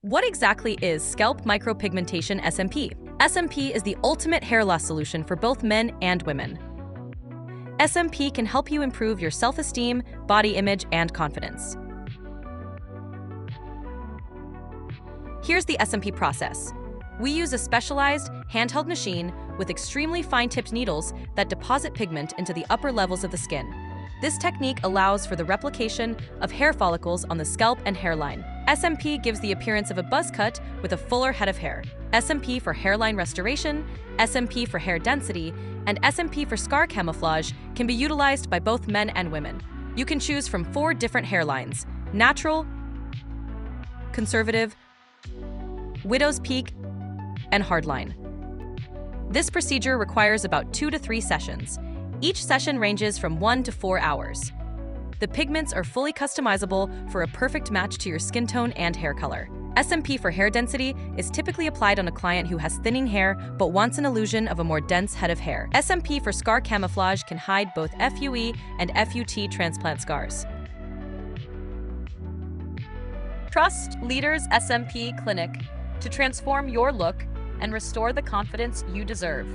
What exactly is scalp micropigmentation SMP? SMP is the ultimate hair loss solution for both men and women. SMP can help you improve your self-esteem, body image, and confidence. Here's the SMP process. We use a specialized, handheld machine with extremely fine-tipped needles that deposit pigment into the upper levels of the skin. This technique allows for the replication of hair follicles on the scalp and hairline. SMP gives the appearance of a buzz cut with a fuller head of hair. SMP for hairline restoration, SMP for hair density, and SMP for scar camouflage can be utilized by both men and women. You can choose from 4 different hairlines: natural, conservative, widow's peak, and hardline. This procedure requires about 2 to 3 sessions. Each session ranges from 1 to 4 hours. The pigments are fully customizable for a perfect match to your skin tone and hair color. SMP for hair density is typically applied on a client who has thinning hair but wants an illusion of a more dense head of hair. SMP for scar camouflage can hide both FUE and FUT transplant scars. Trust Leaders SMP Clinic to transform your look and restore the confidence you deserve.